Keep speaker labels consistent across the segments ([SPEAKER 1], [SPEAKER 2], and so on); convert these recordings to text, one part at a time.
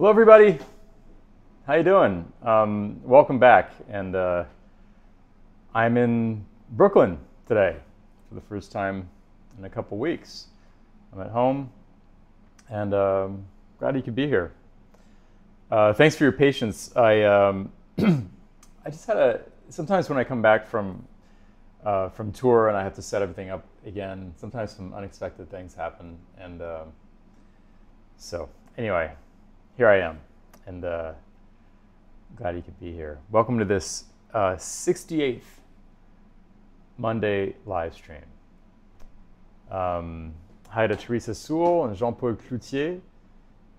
[SPEAKER 1] Hello, everybody. How you doing? Welcome back. And I'm in Brooklyn today for the first time in a couple weeks. I'm at home, and glad you could be here. Thanks for your patience. I just had sometimes when I come back from tour and I have to set everything up again, sometimes some unexpected things happen, and so anyway, here I am, and glad you could be here. Welcome to this 68th Monday live stream. Hi to Teresa Sewell and Jean-Paul Cloutier,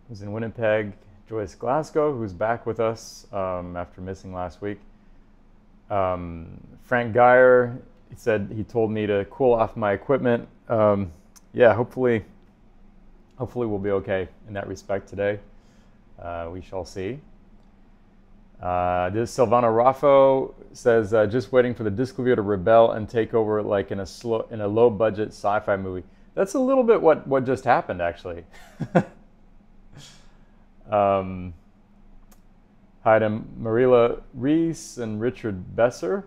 [SPEAKER 1] who's in Winnipeg, Joyce Glasgow, who's back with us after missing last week. Frank Geyer, he said he told me to cool off my equipment. Yeah, hopefully we'll be okay in that respect today. We shall see. This Silvano Raffo says, just waiting for the disc review to rebel and take over like in a low budget sci-fi movie. That's a little bit what just happened, actually. Hi to Marilla Reese and Richard Besser,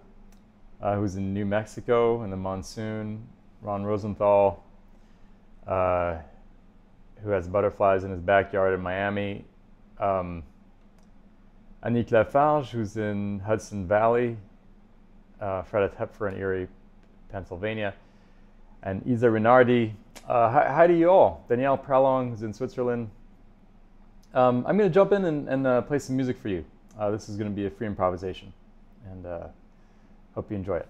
[SPEAKER 1] who's in New Mexico in the monsoon. Ron Rosenthal, who has butterflies in his backyard in Miami. Annick Lafarge, who's in Hudson Valley. Fred at Tepfer in Erie, Pennsylvania. And Isa Rinardi. Hi to you all. Danielle Pralong, who's in Switzerland. I'm going to jump in and play some music for you. This is going to be a free improvisation, and hope you enjoy it.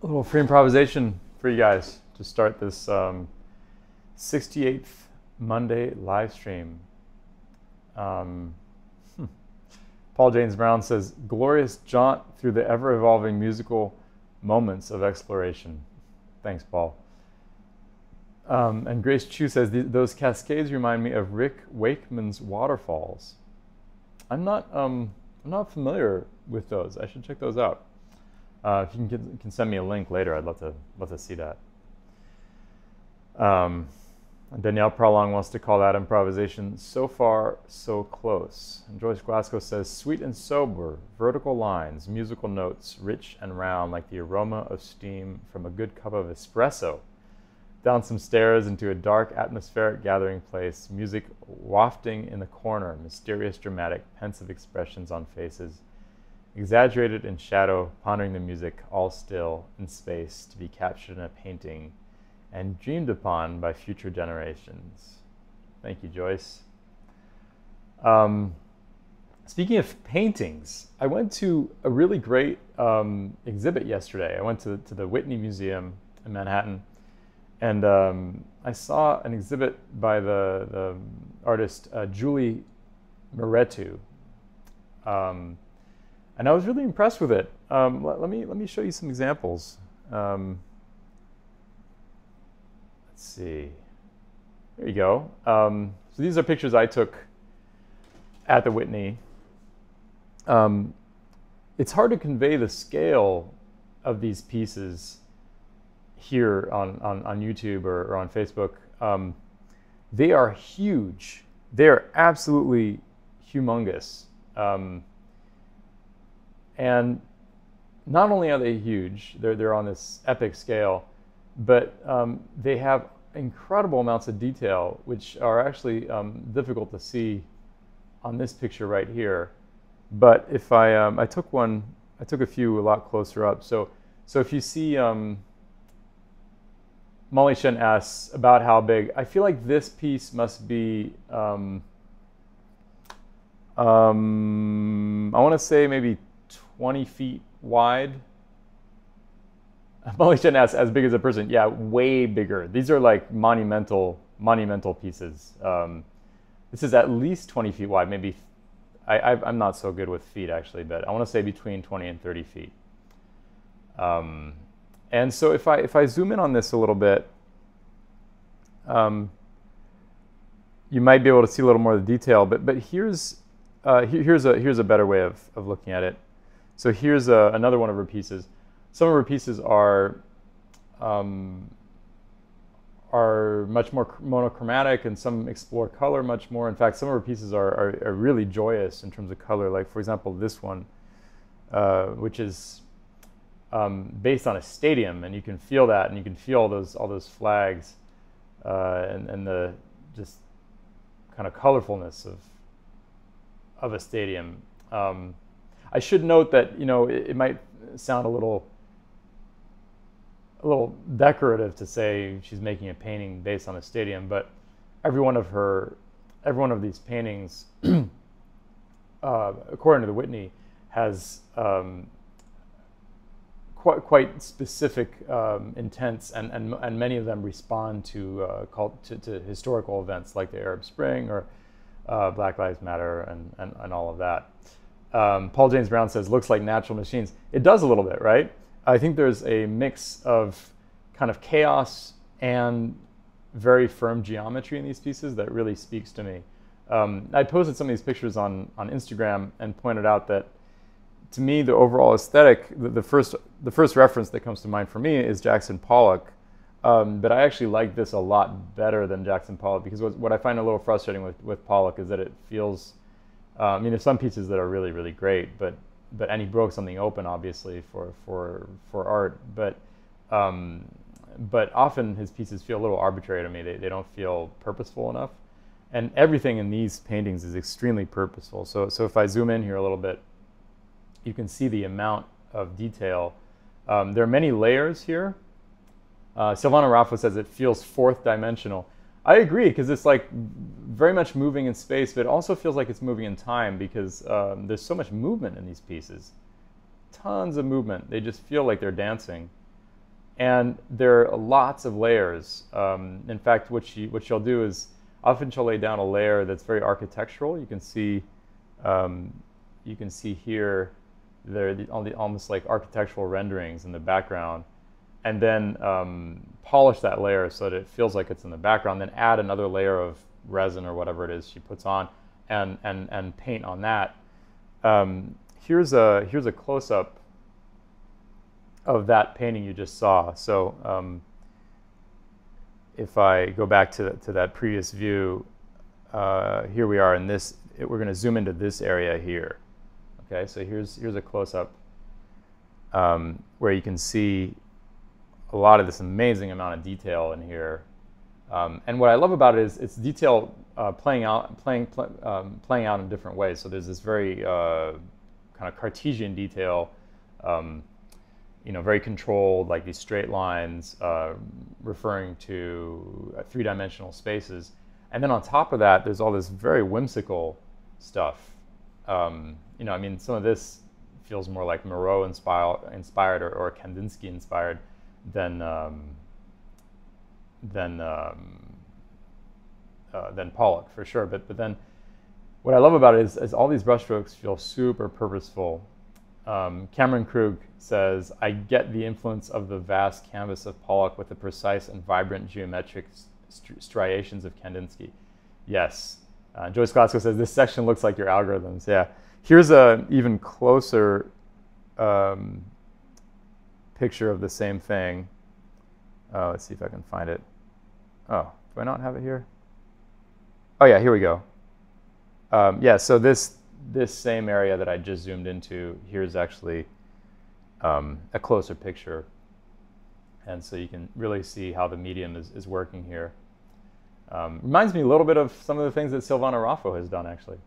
[SPEAKER 1] A little free improvisation for you guys to start this 68th Monday live stream. Paul James Brown says, glorious jaunt through the ever-evolving musical moments of exploration. Thanks, Paul. And Grace Chu says, those cascades remind me of Rick Wakeman's waterfalls. I'm not familiar with those. I should check those out. If you can send me a link later, I'd love to see that. Danielle Prolong wants to call that improvisation so far, so close. And Joyce Glasgow says, sweet and sober, vertical lines, musical notes, rich and round, like the aroma of steam from a good cup of espresso. Down some stairs into a dark, atmospheric gathering place, music wafting in the corner, mysterious, dramatic, pensive expressions on faces, exaggerated in shadow, pondering the music, all still in space, to be captured in a painting and dreamed upon by future generations. Thank you, Joyce. Speaking of paintings, I went to a really great exhibit yesterday. I went to the Whitney Museum in Manhattan, and I saw an exhibit by the artist Julie Moretu. And I was really impressed with it. Let me show you some examples. Let's see. There you go. So these are pictures I took at the Whitney. It's hard to convey the scale of these pieces here on YouTube or on Facebook. They are huge. They are absolutely humongous. And not only are they huge, they're on this epic scale, but they have incredible amounts of detail, which are actually difficult to see on this picture right here. But if I took a few a lot closer up. So if you see, Molly Shen asks about how big. I feel like this piece must be, I want to say maybe 20 feet wide. Molly Shen asks, as big as a person. Yeah, way bigger. These are like monumental pieces. This is at least 20 feet wide. Maybe, I'm not so good with feet actually, but I want to say between 20 and 30 feet. And so if I zoom in on this a little bit, you might be able to see a little more of the detail. But here's a better way of looking at it. So here's another one of her pieces. Some of her pieces are much more monochromatic, and some explore color much more. In fact, some of her pieces are really joyous in terms of color. Like, for example, this one, which is based on a stadium, and you can feel that, and you can feel all those flags, and the just kind of colorfulness of a stadium. I should note that it might sound a little decorative to say she's making a painting based on a stadium, but every one of these paintings, according to the Whitney, has quite specific intents, and many of them respond to historical events like the Arab Spring or Black Lives Matter and all of that. Paul James Brown says, looks like natural machines. It does a little bit, right? I think there's a mix of kind of chaos and very firm geometry in these pieces that really speaks to me. I posted some of these pictures on Instagram and pointed out that, to me, the overall aesthetic, the first reference that comes to mind for me is Jackson Pollock. But I actually like this a lot better than Jackson Pollock, because what I find a little frustrating with Pollock is that it feels, there's some pieces that are really, really great, and he broke something open, obviously, for art. But often his pieces feel a little arbitrary to me. They don't feel purposeful enough. And everything in these paintings is extremely purposeful. So if I zoom in here a little bit, you can see the amount of detail. There are many layers here. Silvana Raffo says it feels fourth dimensional. I agree, because it's like very much moving in space, but it also feels like it's moving in time, because there's so much movement in these pieces. Tons of movement. They just feel like they're dancing. And there are lots of layers. In fact, what you'll do is often she'll lay down a layer that's very architectural. You can see here there almost like architectural renderings in the background, and then polish that layer so that it feels like it's in the background. Then add another layer of resin or whatever it is she puts on, and paint on that. Here's a close-up of that painting you just saw. So if I go back to that previous view, here we are in this. We're going to zoom into this area here. Okay, so here's a close-up where you can see a lot of this amazing amount of detail in here. And what I love about it is it's detail playing out in different ways. So there's this very kind of Cartesian detail, very controlled, like these straight lines referring to three-dimensional spaces. And then on top of that, there's all this very whimsical stuff. I mean, some of this feels more like Moreau inspired or Kandinsky inspired than Pollock, for sure. But then what I love about it is all these brushstrokes feel super purposeful. Cameron Krug says, "I get the influence of the vast canvas of Pollock with the precise and vibrant geometric striations of Kandinsky." Yes. Joyce Glasgow says, "This section looks like your algorithms." Yeah. Here's an even closer picture of the same thing. Let's see if I can find it. Oh, do I not have it here? Oh yeah, here we go. Yeah, so this same area that I just zoomed into, here's actually a closer picture. And so you can really see how the medium is working here. Reminds me a little bit of some of the things that Silvana Raffo has done, actually.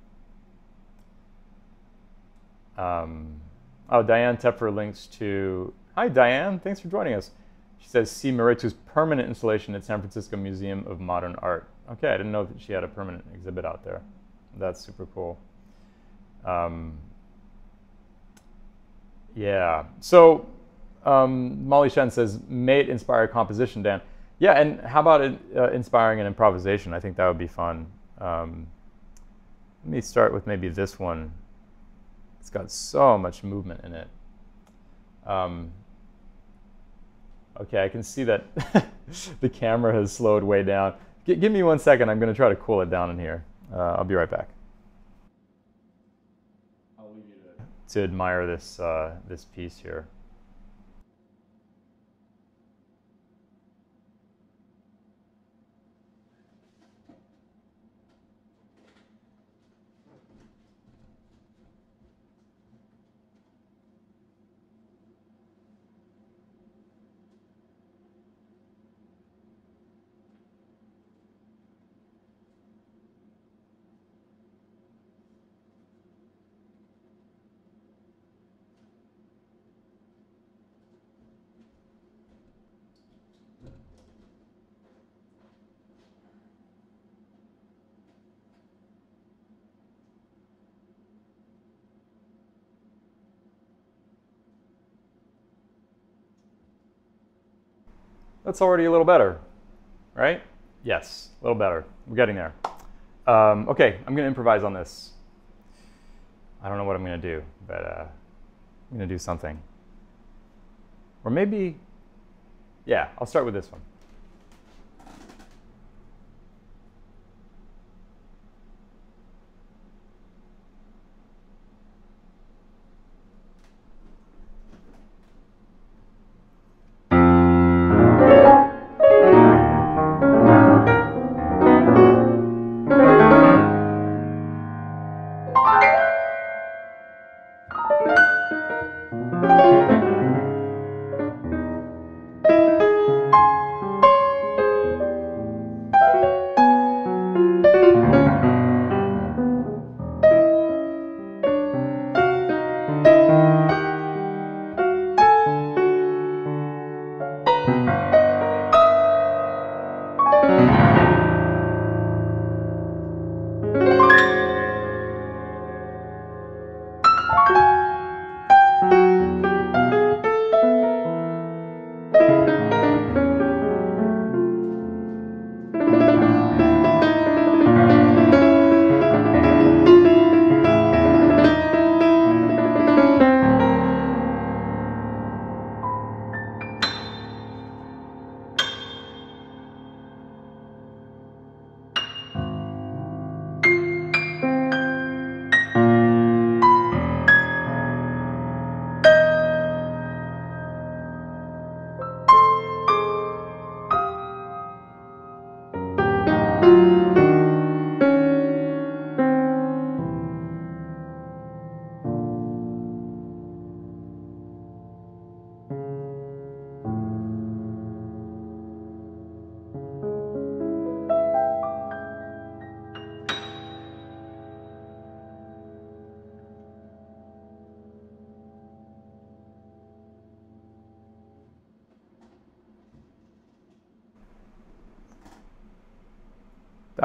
[SPEAKER 1] Diane Tepfer links to... Hi, Diane. Thanks for joining us. She says, see Maretu's permanent installation at San Francisco Museum of Modern Art. Okay, I didn't know that she had a permanent exhibit out there. That's super cool. Yeah. So Molly Shen says, mate inspired composition, Dan. Yeah, and how about inspiring an improvisation? I think that would be fun. Let me start with maybe this one. It's got so much movement in it. Okay, I can see that the camera has slowed way down. Give me 1 second. I'm going to try to cool it down in here. I'll be right back. I'll leave you to admire this this piece here. That's already a little better, right? Yes, a little better. We're getting there. Okay, I'm going to improvise on this. I don't know what I'm going to do, but I'm going to do something. Or maybe, yeah, I'll start with this one.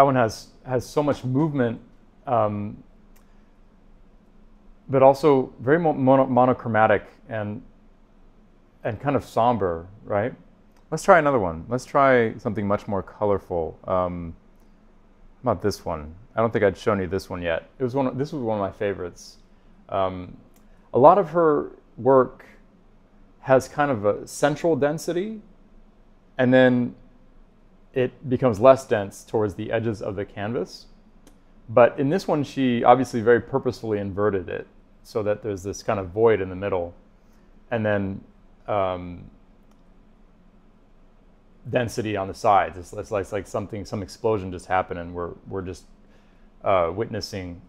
[SPEAKER 1] That one has so much movement, but also very monochromatic and kind of somber, right? Let's try another one. Let's try something much more colorful. How about this one? I don't think I'd shown you this one yet. This was one of my favorites. A lot of her work has kind of a central density, and then it becomes less dense towards the edges of the canvas. But in this one, she obviously very purposefully inverted it so that there's this kind of void in the middle, and then density on the sides. It's like some explosion just happened, and we're just witnessing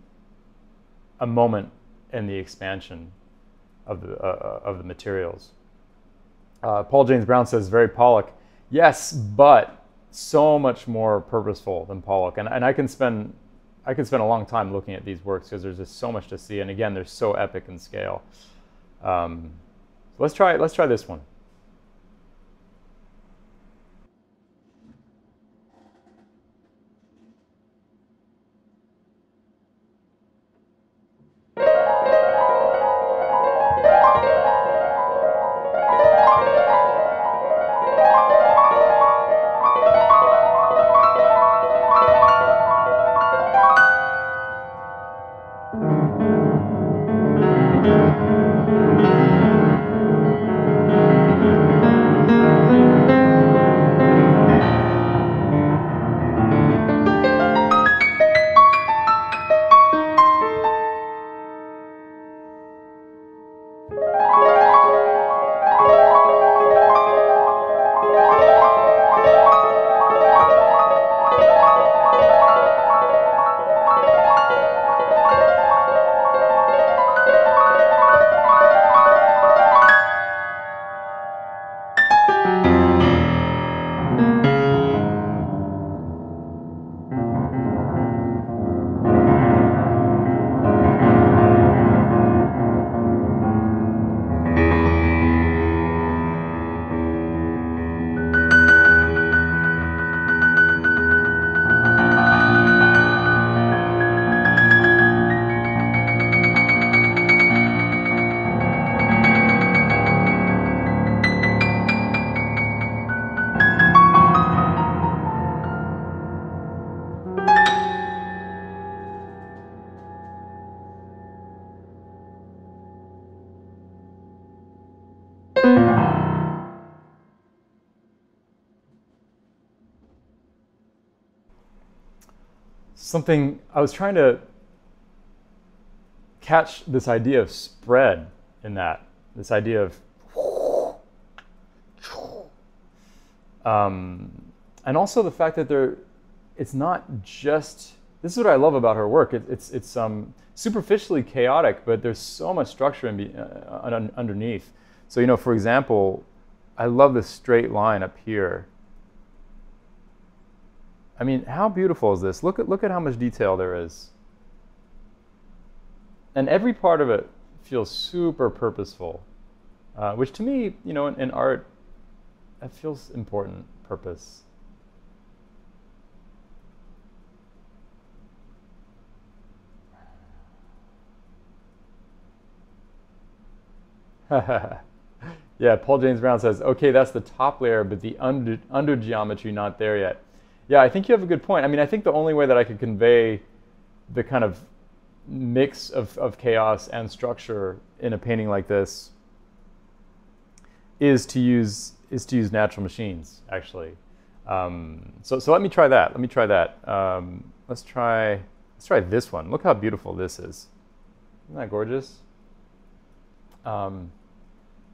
[SPEAKER 1] a moment in the expansion of the materials. Paul James Brown says, very Pollock. Yes, but so much more purposeful than Pollock, and I can spend a long time looking at these works because there's just so much to see, and again, they're so epic in scale. Let's try this one. Something I was trying to catch this idea of spread in that, this idea of, and also the fact that it's not just. This is what I love about her work. It's superficially chaotic, but there's so much structure underneath. So for example, I love this straight line up here. I mean, how beautiful is this? Look at how much detail there is. And every part of it feels super purposeful, which to me, in art, that feels important, purpose. Yeah, Paul James Brown says, okay, that's the top layer, but the under geometry not there yet. Yeah, I think you have a good point. I mean, I think the only way that I could convey the kind of mix of chaos and structure in a painting like this is to use natural machines, actually. So let me try that. Let's try this one. Look how beautiful this is. Isn't that gorgeous?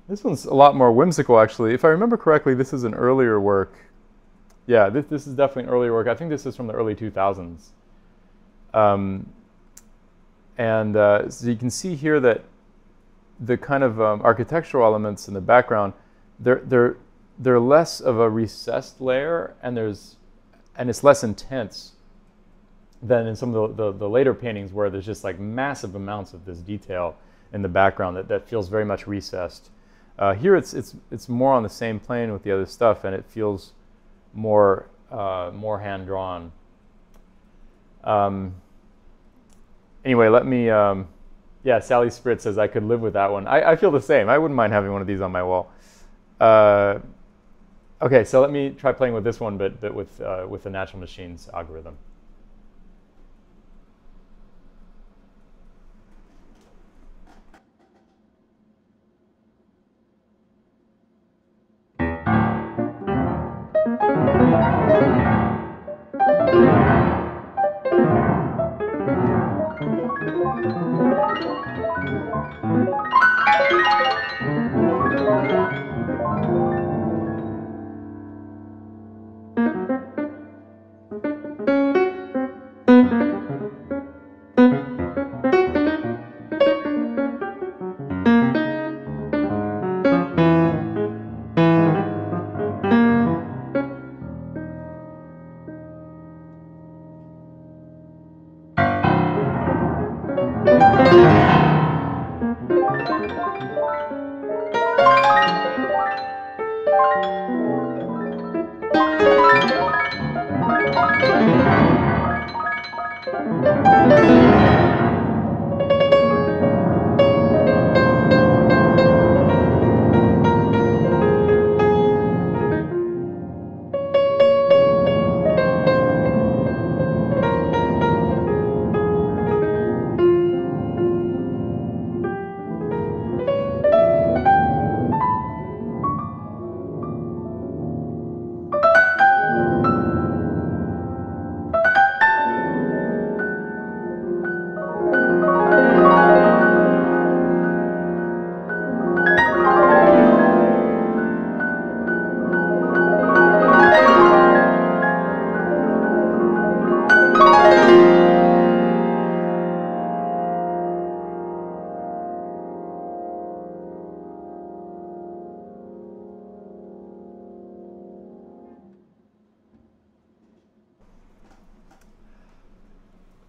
[SPEAKER 1] This one's a lot more whimsical, actually. If I remember correctly, this is an earlier work. Yeah, this is definitely an earlier work. I think this is from the early 2000s. So you can see here that the kind of architectural elements in the background, they're less of a recessed layer, and it's less intense than in some of the later paintings where there's just like massive amounts of this detail in the background that feels very much recessed. Here it's more on the same plane with the other stuff, and it feels more hand-drawn. Anyway, let me, yeah, Sally Spritz says I could live with that one. I feel the same. I wouldn't mind having one of these on my wall. Okay, so let me try playing with this one, but with the natural machines algorithm.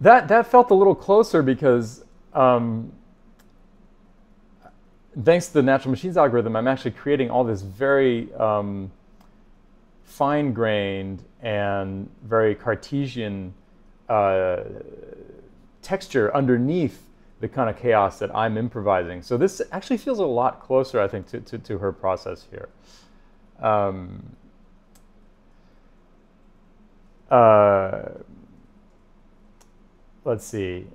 [SPEAKER 1] That felt a little closer because thanks to the natural machines algorithm, I'm actually creating all this very fine-grained and very Cartesian texture underneath the kind of chaos that I'm improvising. So this actually feels a lot closer, I think, to her process here. Let's see.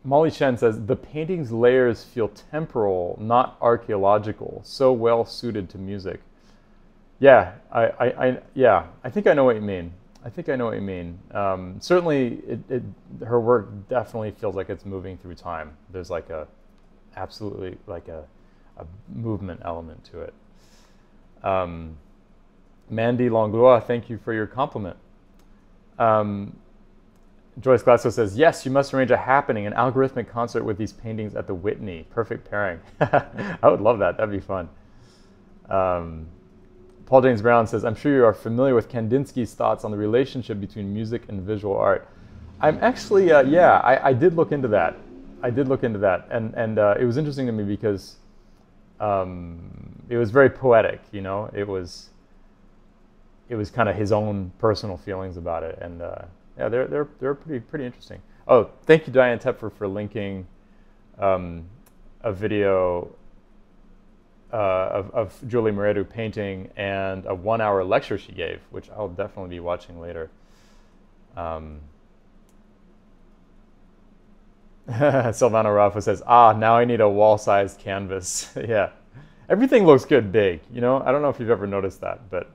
[SPEAKER 1] Molly Shen says, the painting's layers feel temporal, not archaeological, so well suited to music. Yeah, yeah, I think I know what you mean. I think I know what you mean. Certainly, her work definitely feels like it's moving through time. There's like absolutely like a movement element to it. Mandy Langlois, thank you for your compliment. Joyce Glasgow says, yes, you must arrange a happening, an algorithmic concert with these paintings at the Whitney. Perfect pairing. I would love that. That'd be fun. Paul James Brown says, I'm sure you are familiar with Kandinsky's thoughts on the relationship between music and visual art. I'm actually, yeah, I did look into that. I did look into that. And it was interesting to me because it was very poetic, you know? It was kind of his own personal feelings about it. And yeah, they're pretty interesting. Oh, thank you, Diane Tepfer, for linking a video of Julie Moretu painting and a 1-hour lecture she gave, which I'll definitely be watching later. Silvano Rafa says, now I need a wall-sized canvas. Yeah, everything looks good big. You know, I don't know if you've ever noticed that, but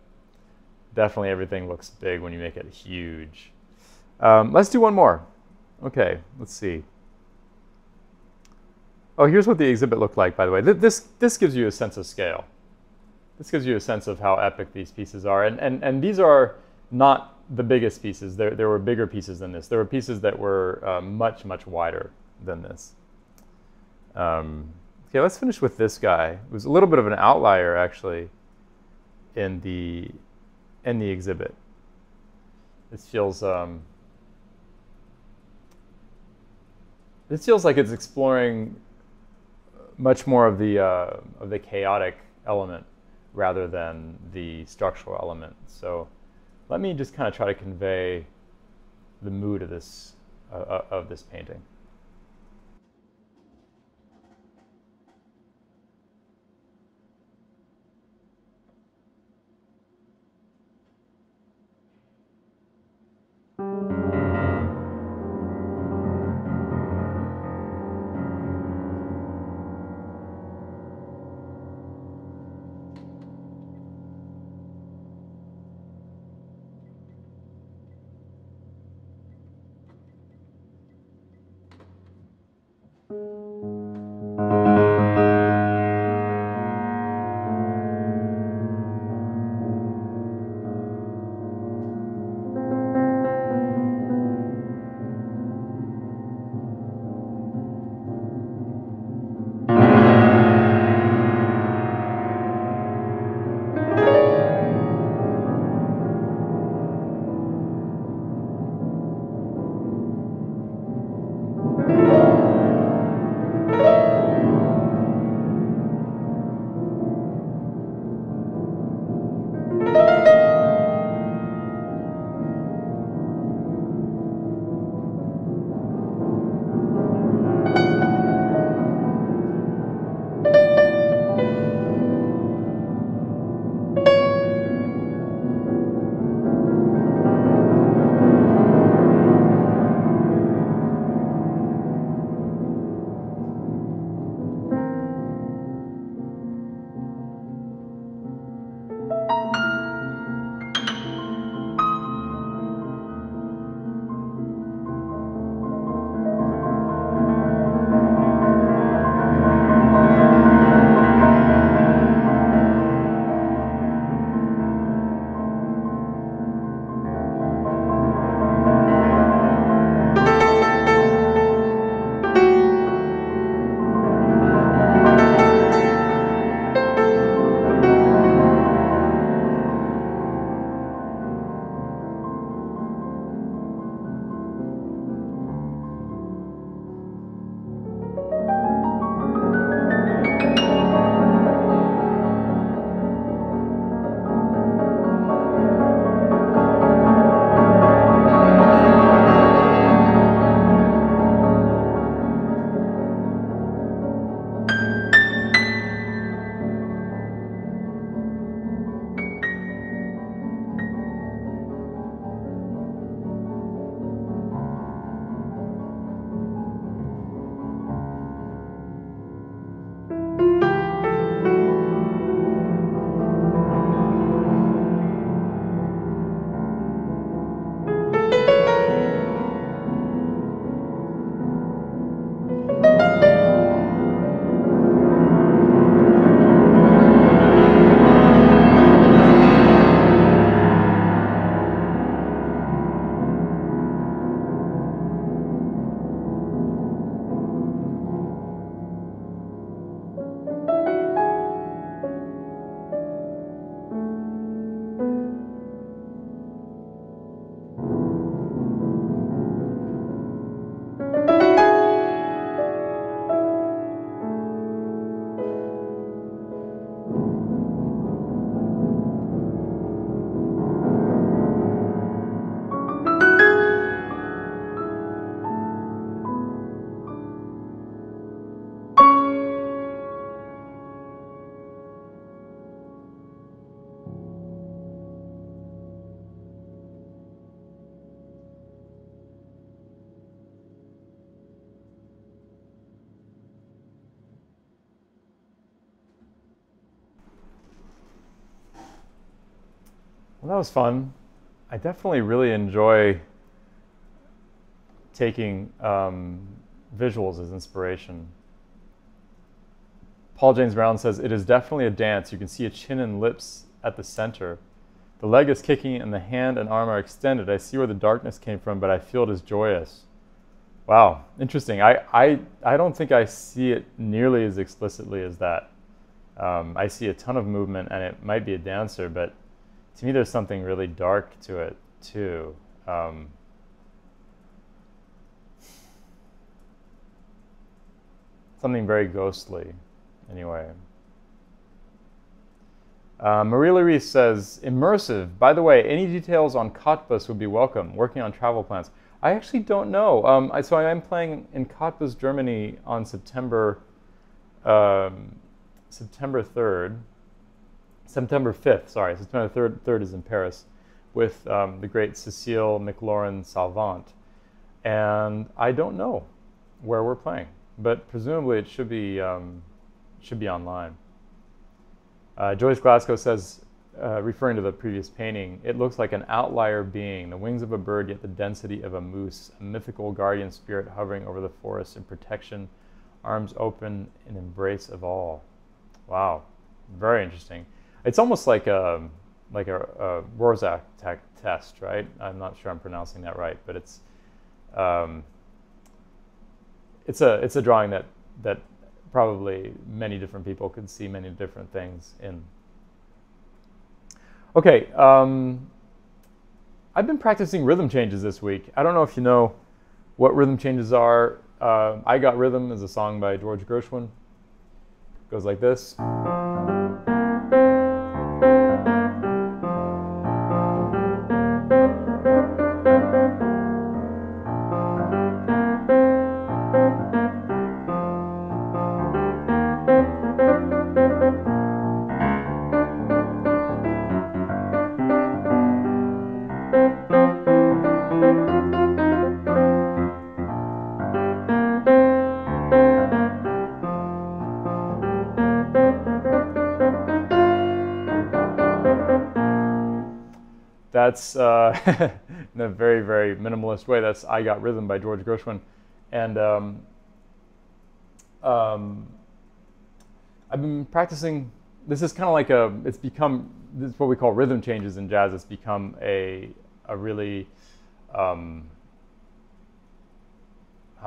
[SPEAKER 1] definitely everything looks big when you make it huge. Let's do one more. Okay, let's see. Oh, here's what the exhibit looked like, by the way. This gives you a sense of scale. This gives you a sense of how epic these pieces are. And these are not the biggest pieces. There were bigger pieces than this. There were pieces that were much, much wider than this. Okay, let's finish with this guy. It was a little bit of an outlier, actually, in the exhibit. This feels like it's exploring much more of the chaotic element rather than the structural element. So let me just kind of try to convey the mood of this painting. Well, that was fun. I definitely really enjoy taking visuals as inspiration. Paul James Brown says, "It is definitely a dance. You can see a chin and lips at the center. The leg is kicking and the hand and arm are extended. I see where the darkness came from, but I feel it is joyous." Wow, interesting. I don't think I see it nearly as explicitly as that. I see a ton of movement, and it might be a dancer, but to me there's something really dark to it, too. Something very ghostly, anyway. Marie Louise says, immersive. By the way, any details on Cottbus would be welcome. Working on travel plans. I actually don't know. So I am playing in Cottbus, Germany on September 3rd. September 5th, sorry. September 3rd is in Paris with the great Cécile McLaurin-Salvant. And I don't know where we're playing, but presumably it should be online. Joyce Glasgow says, referring to the previous painting, it looks like an outlier being, the wings of a bird, yet the density of a moose, a mythical guardian spirit hovering over the forest in protection, arms open in embrace of all. Wow, very interesting. It's almost like a Rorschach test, right? I'm not sure I'm pronouncing that right, but it's a drawing that probably many different people could see many different things in. Okay, I've been practicing rhythm changes this week. I don't know if you know what rhythm changes are. I Got Rhythm is a song by George Gershwin. It goes like this. That's, in a very, very minimalist way, that's I Got Rhythm by George Gershwin. And I've been practicing, this is kind of like this is what we call rhythm changes in jazz. It's become a really, how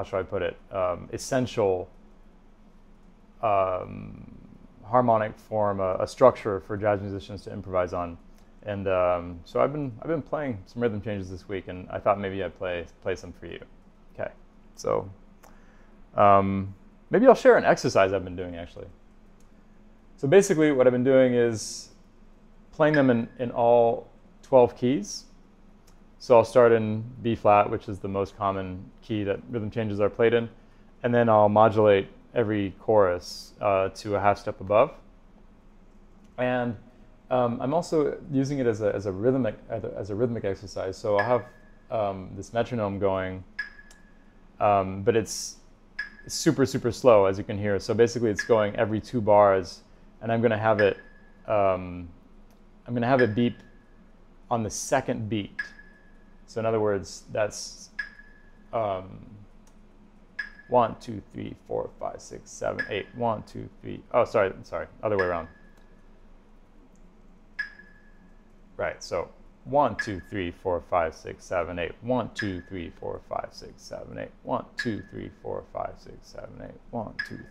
[SPEAKER 1] should I put it, essential harmonic form, a structure for jazz musicians to improvise on. And so I've been playing some rhythm changes this week, and I thought maybe I'd play some for you. Okay, so maybe I'll share an exercise I've been doing actually. So basically, what I've been doing is playing them in all 12 keys. So I'll start in B flat, which is the most common key that rhythm changes are played in, and then I'll modulate every chorus to a half step above. And I'm also using it as a rhythmic exercise. So I'll have this metronome going, but it's super slow, as you can hear. So basically, it's going every 2 bars, and I'm going to have it beep on the second beat. So in other words, that's 1, 2, 3, 4, 5, 6, 7, 8. 1, 2, 3. Oh, sorry, other way around. Right, so 1, 2, 3, 4, 5, 6, 7, 8. 1, 2, 3, 4, 5, 6, 7, 8. 1, 2, 3, 4, 5, 6, 7, 8. 1, 2, 3.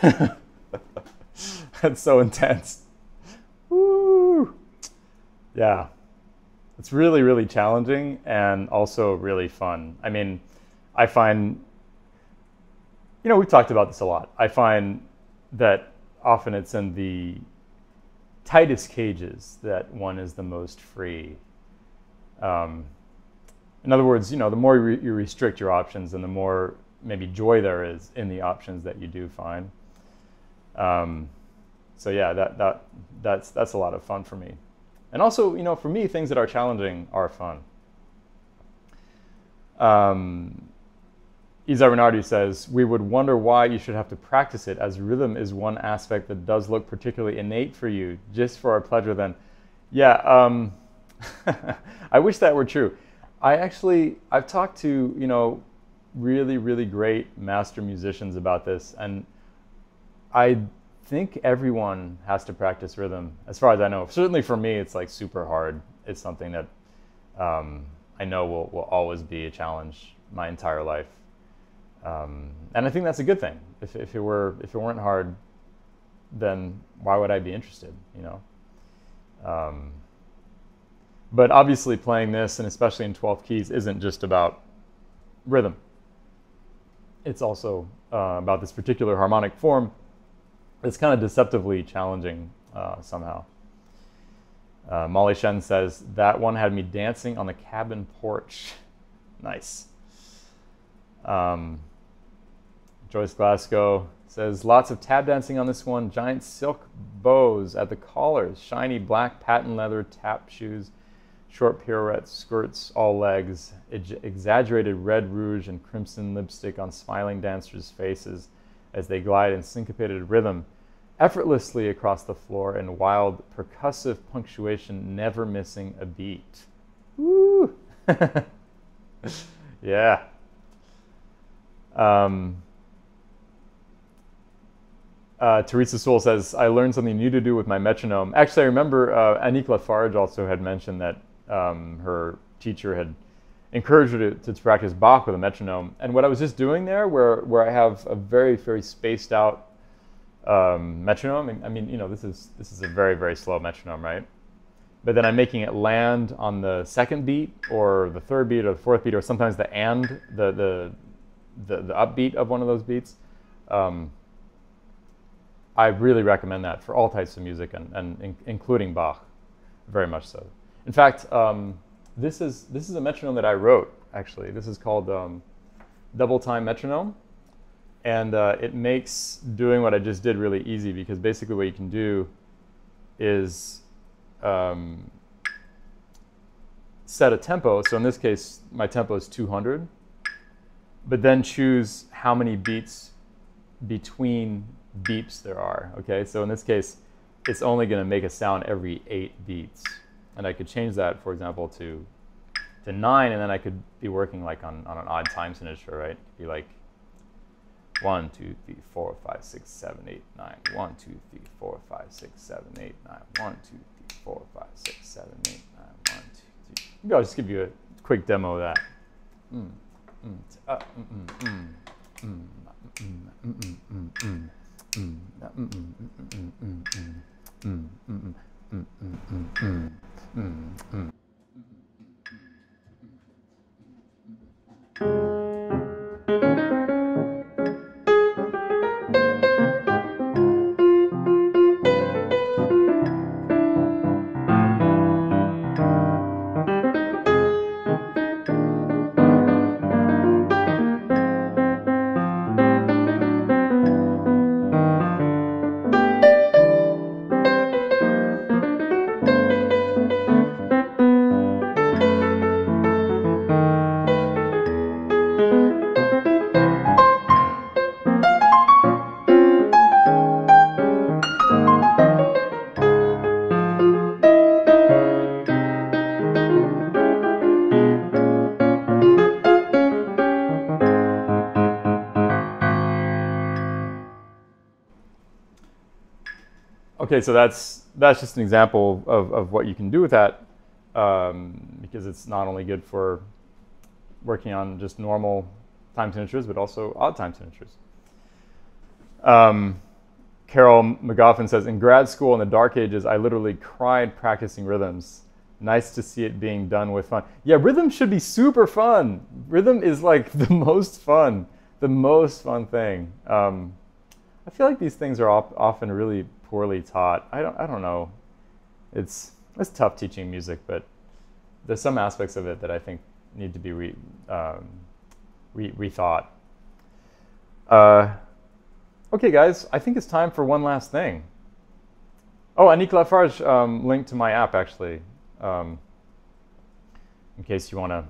[SPEAKER 1] Woo! That's so intense. Woo! Yeah. It's really, really challenging and also really fun. I mean, I find, we've talked about this a lot. I find that often it's in the tightest cages that one is the most free. In other words, the more you restrict your options and the more maybe joy there is in the options that you do find. So yeah, that's a lot of fun for me. And also, for me, things that are challenging are fun. Isa Renardi says, we would wonder why you should have to practice it, as rhythm is one aspect that does look particularly innate for you. Just for our pleasure then. Yeah, I wish that were true. I've talked to, really, really great master musicians about this, and I think everyone has to practice rhythm, as far as I know. Certainly for me, it's like super hard. It's something that I know will always be a challenge my entire life. And I think that's a good thing. If it weren't hard, then why would I be interested? But obviously, playing this, and especially in 12th keys, isn't just about rhythm. It's also about this particular harmonic form. It's kind of deceptively challenging somehow. Molly Shen says, that one had me dancing on the cabin porch. Nice. Joyce Glasgow says, lots of tap dancing on this one. Giant silk bows at the collars, shiny black patent leather tap shoes, short pirouettes, skirts, all legs, exaggerated red rouge and crimson lipstick on smiling dancers' faces as they glide in syncopated rhythm, effortlessly across the floor in wild percussive punctuation, never missing a beat. Woo! Yeah. Teresa Sewell says, I learned something new to do with my metronome. Actually, I remember Annick Lafarge also had mentioned that her teacher had encouraged her to practice Bach with a metronome. And what I was just doing there, where I have a very, very spaced out metronome, I mean, this is a very, very slow metronome, right? But then I'm making it land on the second beat or the third beat or the fourth beat, or sometimes the upbeat of one of those beats. I really recommend that for all types of music, and including Bach, very much so. In fact, this is a metronome that I wrote, actually. This is called Double Time Metronome, and it makes doing what I just did really easy, because basically what you can do is set a tempo. So in this case, my tempo is 200, but then choose how many beats between beeps there are. Okay, so in this case, it's only going to make a sound every 8 beats, and I could change that, for example, to 9, and then I could be working like on an odd time signature, right? It could be like 1, 2, 3, 4, 5, 6, 7, 8, 9. 1, 2, 3, 4, 5, 6, 7, 8, 9. 1, 2, 3, 4, 5, 6, 7, 8, 9. 1, 2, 3. Maybe I'll just give you a quick demo of that. Okay, so that's just an example of what you can do with that, because it's not only good for working on just normal time signatures, but also odd time signatures. Carol McGoffin says, in grad school in the dark ages, I literally cried practicing rhythms. Nice to see it being done with fun. Yeah, rhythm should be super fun. Rhythm is like the most fun thing. I feel like these things are often really poorly taught. I don't know. It's tough teaching music, but there's some aspects of it that I think need to be rethought. Okay, guys, I think it's time for one last thing. Oh, Annick Lafarge linked to my app, actually, in case you want to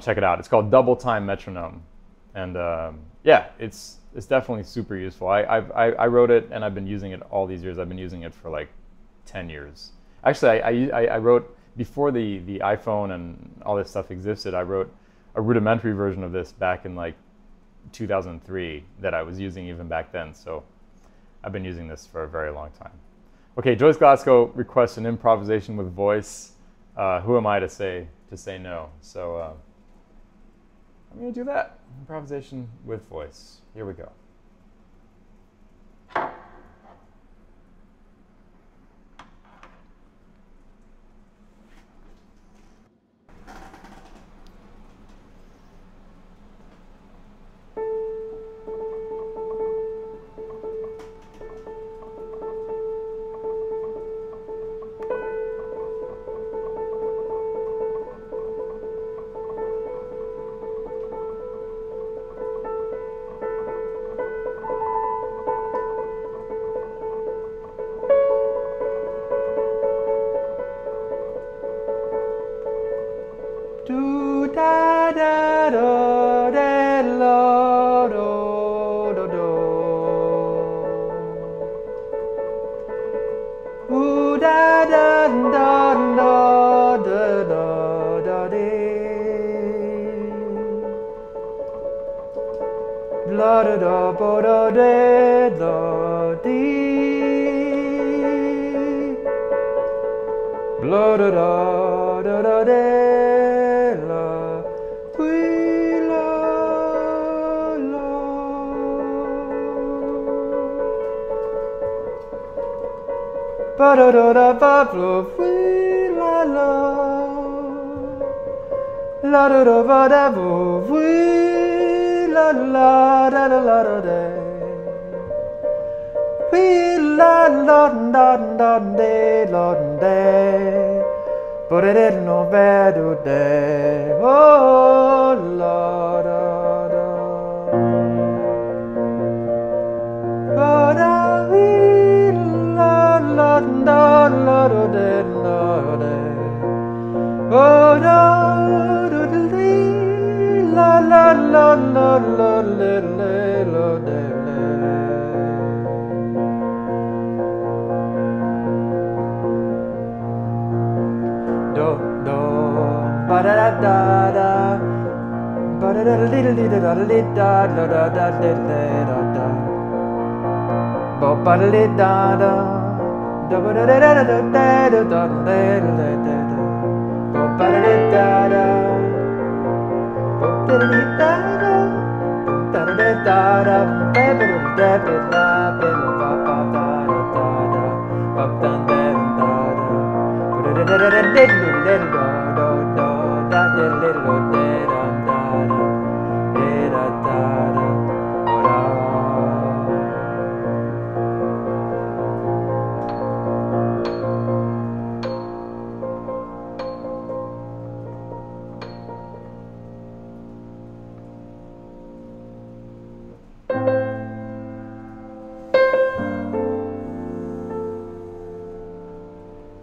[SPEAKER 1] check it out. It's called Double Time Metronome, and yeah, it's definitely super useful. I wrote it, and I've been using it all these years. I've been using it for like 10 years. Actually, I wrote, before the iPhone and all this stuff existed, I wrote a rudimentary version of this back in like 2003 that I was using even back then. So I've been using this for a very long time. Okay, Joyce Glasgow requests an improvisation with voice. Who am I to say no? So I'm going to do that. Improvisation with voice. Here we go.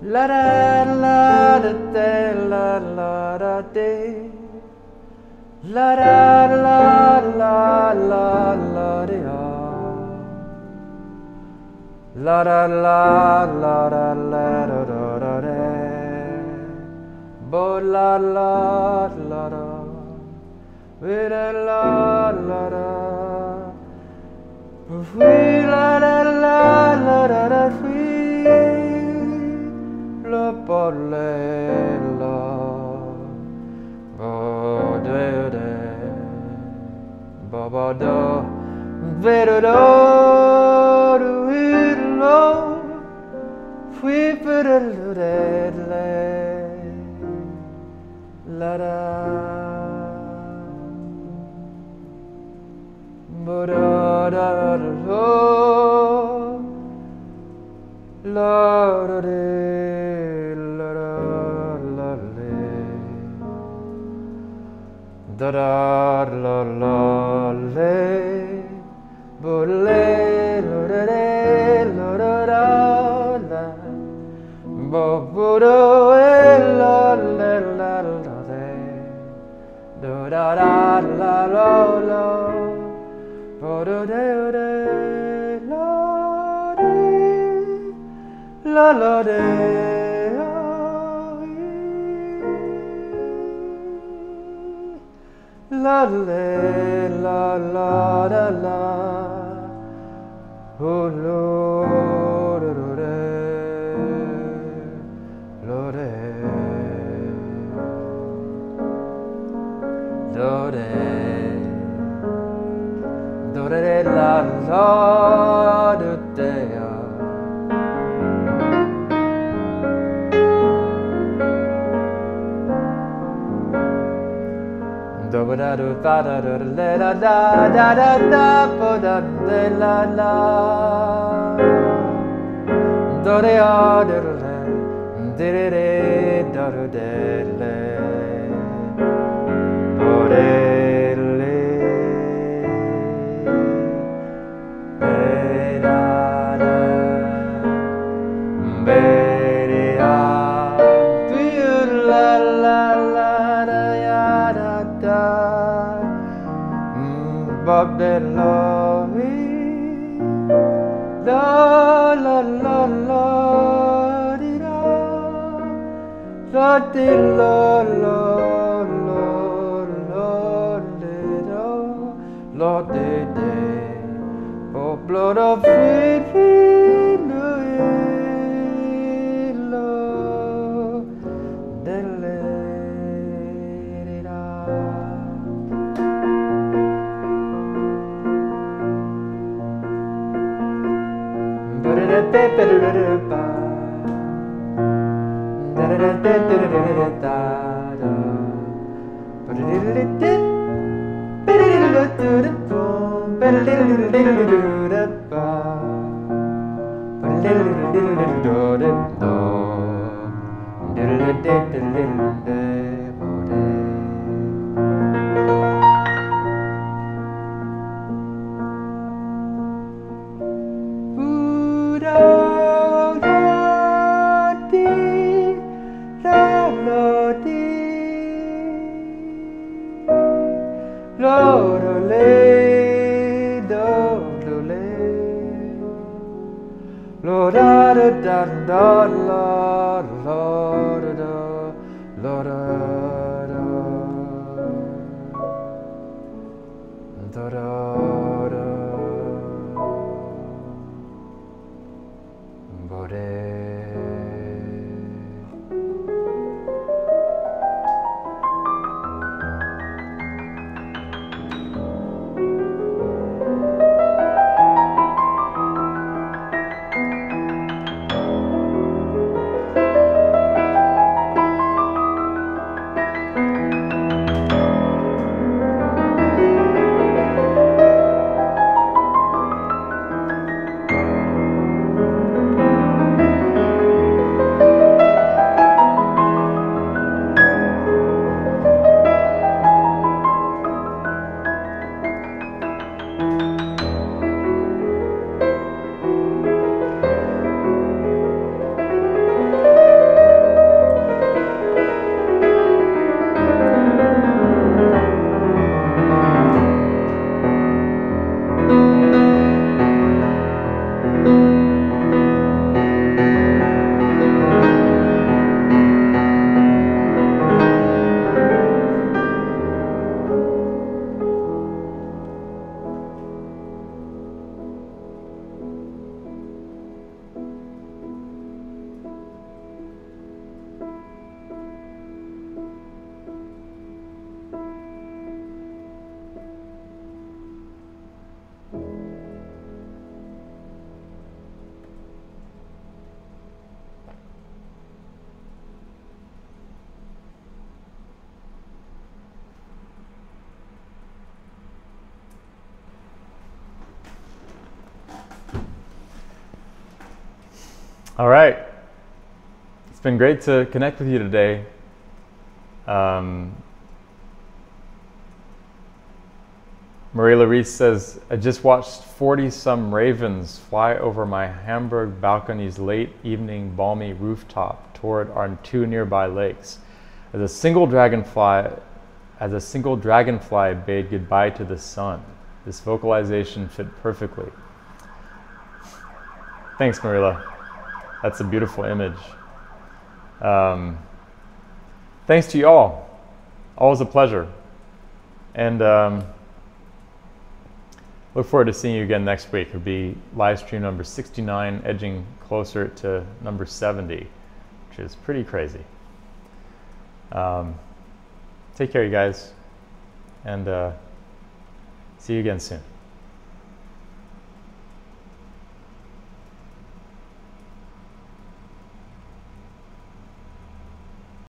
[SPEAKER 2] La da la da da la la da de. La da la la la la de la da la la da la da da da de. Bo la la la da. We da la la da. We la da la la da da we. La parlela ba de ba ba da Vero do lo fui per le la da bo da da lo la da de la da la le da da la la le bo le lo da de lo da da la bo bo do e la le la la de do da da la lo lo bo do de la de la la de la le la la da la oh lo do do de lo de do de do de la la do de do da do da da da le da da da da da bo da de la la do de a de le de de do de le bo de le be da da be de a be la la la da ya da da bob de lo la la la la di da la di la la la la di da la di de oh blood of sweet lo de le di da Lo da da da da la la da da la da da da da da bode.
[SPEAKER 1] All right. It's been great to connect with you today. Marie Reese says, I just watched 40-some ravens fly over my Hamburg balcony's late evening balmy rooftop toward our 2 nearby lakes. As a single dragonfly bade goodbye to the sun. This vocalization fit perfectly. Thanks, Marilla. That's a beautiful image. Thanks to you all. Always a pleasure. And look forward to seeing you again next week. It'll be live stream number 69, edging closer to number 70, which is pretty crazy. Take care, you guys, and see you again soon.